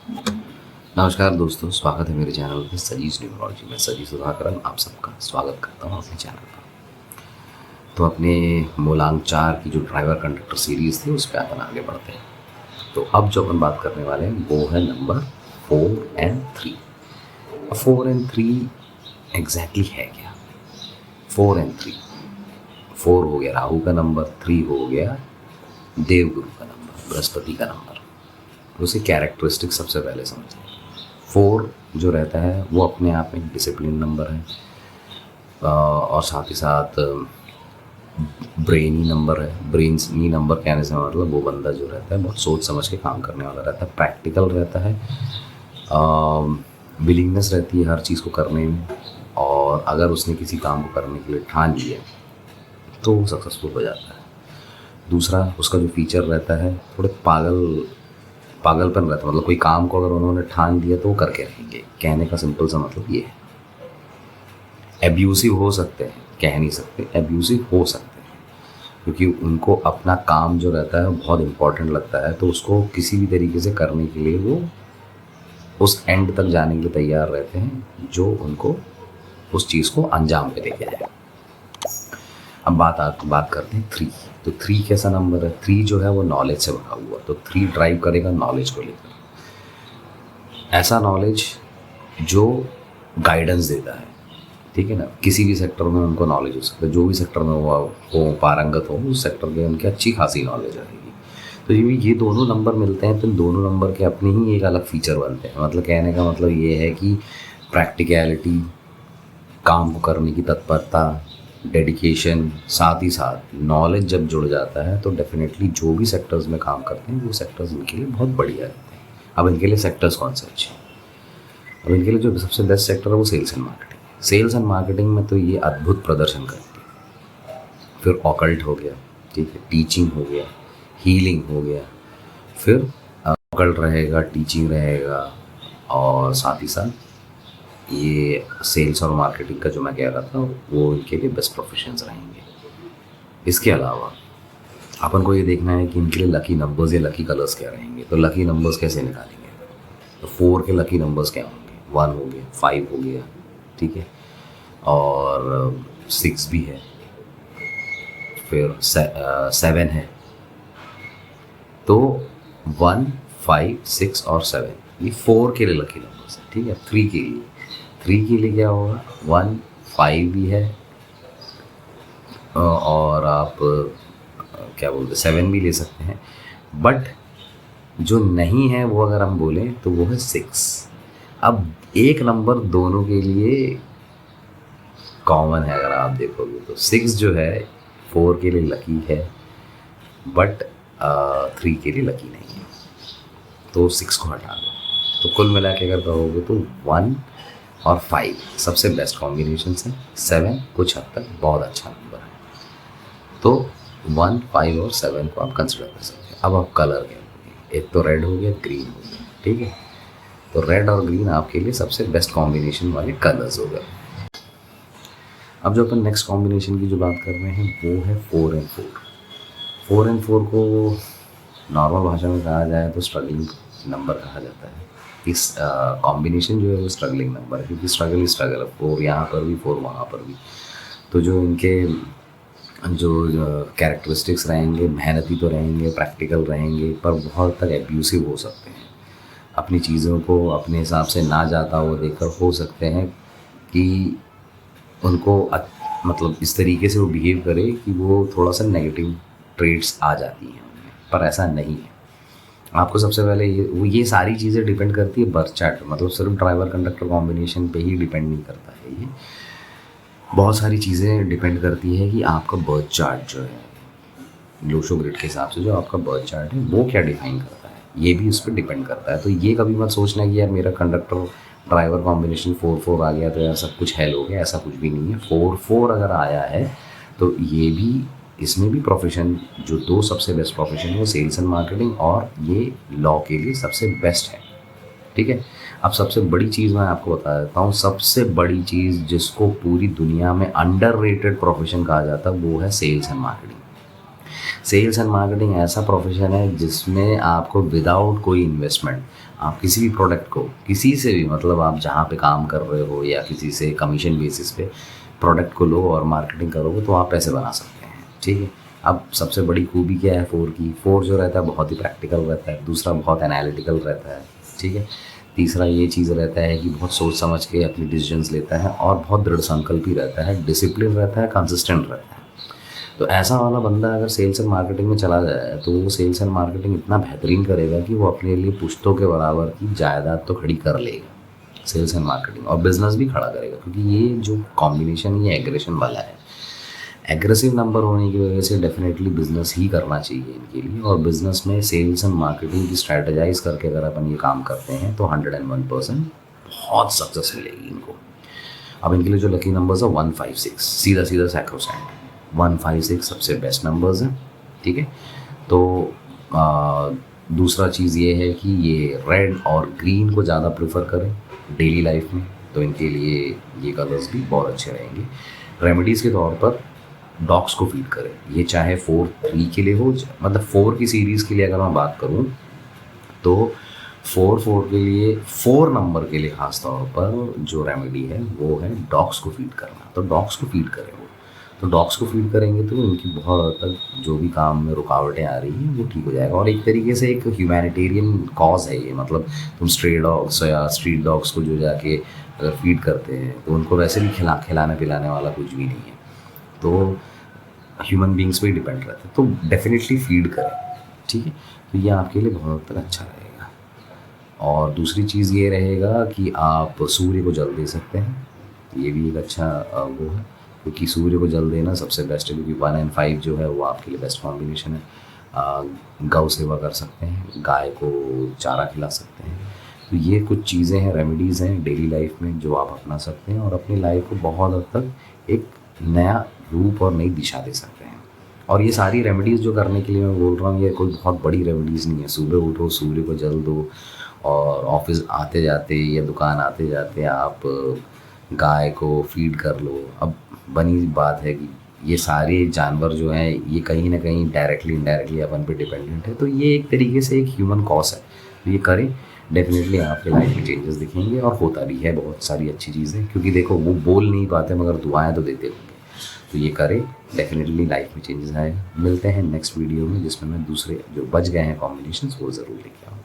नमस्कार दोस्तों, स्वागत है मेरे चैनल पे सजीज न्यूमरोलॉजी में। सजी सुधाकरन आप सबका स्वागत करता हूँ अपने चैनल पर। तो अपने मूलांक 4 की जो ड्राइवर कंडक्टर सीरीज़ थी उस पर अपन आगे बढ़ते हैं। तो अब जो अपन बात करने वाले हैं वो है नंबर 4 एंड 3। 4 एंड 3 एग्जैक्टली है क्या? 4 एंड 3, 4 हो गया राहु का नंबर, 3 हो गया देवगुरु का नंबर, बृहस्पति का नंबर। उसे कैरेक्टरिस्टिक सबसे पहले समझें। 4 जो रहता है वो अपने आप में डिसिप्लिन नंबर है, और साथ ही साथ ब्रेनी नंबर है। ब्रेनी नंबर कहने से मतलब वो बंदा जो रहता है बहुत सोच समझ के काम करने वाला रहता है, प्रैक्टिकल रहता है, विलिंगनेस रहती है हर चीज़ को करने में, और अगर उसने किसी काम को करने के लिए ठान लिया तो वो सक्सेसफुल हो जाता है। दूसरा उसका जो फीचर रहता है, थोड़े पागलपन रहता है, मतलब कोई काम को अगर उन्होंने ठान दिया तो वो करके रहेंगे। कहने का सिंपल सा मतलब ये है। एब्यूसिव हो सकते हैं, कह नहीं सकते, एब्यूसिव हो सकते हैं, क्योंकि उनको अपना काम जो रहता है बहुत इम्पोर्टेंट लगता है, तो उसको किसी भी तरीके से करने के लिए वो उस एंड तक जाने के लिए तैयार रहते हैं जो उनको उस चीज़ को अंजाम पे लेके जाए। अब बात करते हैं 3। तो 3 कैसा नंबर है? 3 जो है वो नॉलेज से भरा हुआ, तो 3 ड्राइव करेगा नॉलेज को लेकर। ऐसा नॉलेज जो गाइडेंस देता है, ठीक है ना। किसी भी सेक्टर में उनको नॉलेज हो सकता है, जो भी सेक्टर में वो पारंगत हो उस सेक्टर के उनकी अच्छी खासी नॉलेज रहेगी। तो ये दोनों नंबर मिलते हैं तो इन दोनों नंबर के अपने ही एक अलग फीचर बनते हैं। मतलब कहने का मतलब ये है कि प्रैक्टिकलिटी, काम को करने की तत्परता, डेडिकेशन, साथ ही साथ नॉलेज जब जुड़ जाता है तो डेफिनेटली जो भी सेक्टर्स में काम करते हैं वो सेक्टर्स इनके लिए बहुत बढ़िया रहते हैं। अब इनके लिए सेक्टर्स कौन से अच्छे हैं? अब इनके लिए जो सबसे बेस्ट सेक्टर है वो sales and marketing. Sales and marketing में तो ये अद्भुत प्रदर्शन करती है। फिर ऑकल्ट हो गया, ठीक है, टीचिंग हो गया, हीलिंग हो गया, फिर ऑकल्ट रहेगा, टीचिंग रहेगा, और साथ ही साथ ये सेल्स और मार्केटिंग का जो मैं कह रहा था वो इनके लिए बेस्ट प्रोफेशंस रहेंगे। इसके अलावा अपन को ये देखना है कि इनके लिए लकी नंबर्स या लकी कलर्स क्या रहेंगे। तो लकी नंबर्स कैसे निकालेंगे? तो 4 के लकी नंबर्स क्या होंगे? 1 हो गया, 5 हो गया, ठीक है, और 6 भी है, फिर 7 है। तो 1, 5, 6 और 7 ये 4 के लिए लकी नंबर्स है, ठीक है। 3 के लिए क्या होगा? 1, 5 भी है, और आप क्या बोलते हैं 7 भी ले सकते हैं। बट जो नहीं है वो अगर हम बोलें तो वो है 6। अब एक नंबर दोनों के लिए कॉमन है, अगर आप देखोगे तो 6 जो है 4 के लिए लकी है, बट 3 के लिए लकी नहीं है, तो 6 को हटा दो। तो कुल मिला के अगर कहोगे तो 1 और 5 सबसे बेस्ट कॉम्बिनेशन है। 7 कुछ हद तक बहुत अच्छा नंबर है, तो 1, 5 और 7 को आप कंसिडर कर सकते हैं। अब आप कलर क्या होंगे? एक तो रेड हो गया, ग्रीन हो गया, ठीक है। तो रेड और ग्रीन आपके लिए सबसे बेस्ट कॉम्बिनेशन वाले कलर्स हो गए। अब जो अपन नेक्स्ट कॉम्बिनेशन की जो बात कर रहे हैं वो है 4 एंड 4। 4 एंड 4 को नॉर्मल भाषा में कहा जाए तो स्ट्रगलिंग नंबर कहा जाता है। इस कॉम्बिनेशन जो है वो स्ट्रगलिंग नंबर है, क्योंकि स्ट्रगल ही स्ट्रगल है, 4 यहाँ पर भी 4 वहाँ पर भी। तो जो इनके जो कैरेक्टरिस्टिक्स रहेंगे, मेहनती तो रहेंगे, प्रैक्टिकल रहेंगे, पर बहुत तक एब्यूसिव हो सकते हैं। अपनी चीज़ों को अपने हिसाब से ना जाता हुआ देखकर हो सकते हैं कि उनको मतलब इस तरीके से वो बिहेव करे कि वो थोड़ा सा नेगेटिव ट्रेड्स आ जाती हैं उनमें, पर ऐसा नहीं है। आपको सबसे पहले ये सारी चीज़ें डिपेंड करती है बर्थ चार्ट, मतलब सिर्फ ड्राइवर कंडक्टर कॉम्बिनेशन पे ही डिपेंड नहीं करता है। ये बहुत सारी चीज़ें डिपेंड करती है कि आपका बर्थ चार्ट जो है लोशो ग्रिड के हिसाब से, जो आपका बर्थ चार्ट है वो क्या डिफाइन करता है, ये भी उस पर डिपेंड करता है। तो ये कभी मत सोचना कि यार मेरा कंडक्टर ड्राइवर कॉम्बिनेशन 4-4 आ गया तो यार सब कुछ हेल हो गया, ऐसा कुछ भी नहीं है। 4-4 अगर आया है तो ये भी, इसमें भी प्रोफेशन, जो 2 सबसे बेस्ट प्रोफेशन है वो सेल्स एंड मार्केटिंग और ये लॉ के लिए सबसे बेस्ट है, ठीक है। अब सबसे बड़ी चीज़ मैं आपको बता देता हूँ, सबसे बड़ी चीज़ जिसको पूरी दुनिया में अंडररेटेड प्रोफेशन कहा जाता है वो है sales and marketing. Sales and marketing ऐसा प्रोफेशन है जिसमें आपको विदाउट कोई इन्वेस्टमेंट, आप किसी भी प्रोडक्ट को किसी से भी, मतलब आप जहाँ पे काम कर रहे हो या किसी से कमीशन बेसिस पे प्रोडक्ट को लो और मार्केटिंग करोगे तो आप पैसे बना सकते हैं, ठीक है। अब सबसे बड़ी खूबी क्या है फोर की, फोर जो रहता है बहुत ही प्रैक्टिकल रहता है, दूसरा बहुत एनालिटिकल रहता है, ठीक है। तीसरा ये चीज़ रहता है कि बहुत सोच समझ के अपनी डिसीजंस लेता है और बहुत दृढ़ संकल्पी रहता है, डिसिप्लिन रहता है, कंसिस्टेंट रहता है। तो ऐसा वाला बंदा अगर सेल्स एंड मार्केटिंग में चला जाए तो वो सेल्स एंड मार्केटिंग इतना बेहतरीन करेगा कि वो अपने लिए पुश्तों के बराबर की जायदाद तो खड़ी कर लेगा सेल्स एंड मार्केटिंग, और बिजनेस भी खड़ा करेगा, क्योंकि ये जो कॉम्बिनेशन ये एग्रेशन वाला है। एग्रेसिव नंबर होने की वजह से डेफिनेटली बिजनेस ही करना चाहिए इनके लिए, और बिजनेस में सेल्स एंड मार्केटिंग की स्ट्रैटेजाइज करके अगर अपन ये काम करते हैं तो 101% बहुत सक्सेस मिलेगी इनको। अब इनके लिए जो लकी नंबर्स है 156, सीधा सीधा सैक्रोसैंट 156 सबसे बेस्ट नंबर्स हैं, ठीक है। तो दूसरा चीज़ ये है कि ये रेड और ग्रीन को ज़्यादा प्रेफर करें डेली लाइफ में, तो इनके लिए ये कलर्स भी बहुत अच्छे रहेंगे। रेमेडीज़ के तौर पर डॉग्स को फीड करें, ये चाहे 4-3 के लिए हो, मतलब 4 की सीरीज़ के लिए अगर मैं बात करूँ तो 4 के लिए, 4 नंबर के लिए ख़ास तौर पर जो रेमेडी है वो है डॉग्स को फीड करना। तो डॉग्स को फीड करें वो, तो डॉग्स को फीड करेंगे तो उनकी बहुत हद तक जो भी काम में रुकावटें आ रही हैं वो ठीक हो जाएगा। और एक तरीके से एक ह्यूमैनिटेरियन कॉज है ये, मतलब तुम स्ट्रे डॉग्स या स्ट्रीट डॉग्स को जो जाके अगर फीड करते हैं तो उनको वैसे भी खिलाने पिलाने वाला कुछ भी नहीं है, तो ह्यूमन बींग्स पे डिपेंड रहता है, तो डेफिनेटली फीड करें, ठीक है। तो ये आपके लिए बहुत हद तक अच्छा रहेगा। और दूसरी चीज़ ये रहेगा कि आप सूर्य को जल दे सकते हैं, ये भी एक अच्छा वो है, क्योंकि सूर्य को जल देना सबसे बेस्ट है, क्योंकि 1 और 5 जो है वो आपके लिए बेस्ट कॉम्बिनेशन है। गौ सेवा कर सकते हैं, गाय को चारा खिला सकते हैं। तो ये कुछ चीज़ें हैं, रेमेडीज़ हैं डेली लाइफ में जो आप अपना सकते हैं और अपनी लाइफ को बहुत हद तक एक नया रूप और नई दिशा दे सकते हैं। और ये सारी रेमेडीज़ जो करने के लिए मैं बोल रहा हूँ, ये कोई बहुत बड़ी रेमेडीज़ नहीं है। सुबह उठो, सूर्य को जल दो, और ऑफिस आते जाते या दुकान आते जाते आप गाय को फीड कर लो। अब बनी बात है कि ये सारे जानवर जो हैं ये कहीं ना कहीं डायरेक्टली इनडायरेक्टली अपन पे डिपेंडेंट है, तो ये एक तरीके से एक ह्यूमन कॉज है। तो ये करें, डेफिनेटली आपके लाइफ में चेंजेस दिखेंगे, और होता भी है बहुत सारी अच्छी चीज़ें, क्योंकि देखो वो बोल नहीं पाते मगर दुआएं तो देते होंगे। तो ये करें, डेफिनेटली लाइफ में चेंजेस आएगा। मिलते हैं नेक्स्ट वीडियो में, जिसमें मैं दूसरे जो बच गए हैं कॉम्बिनेशंस वो ज़रूर लेके आऊँगा।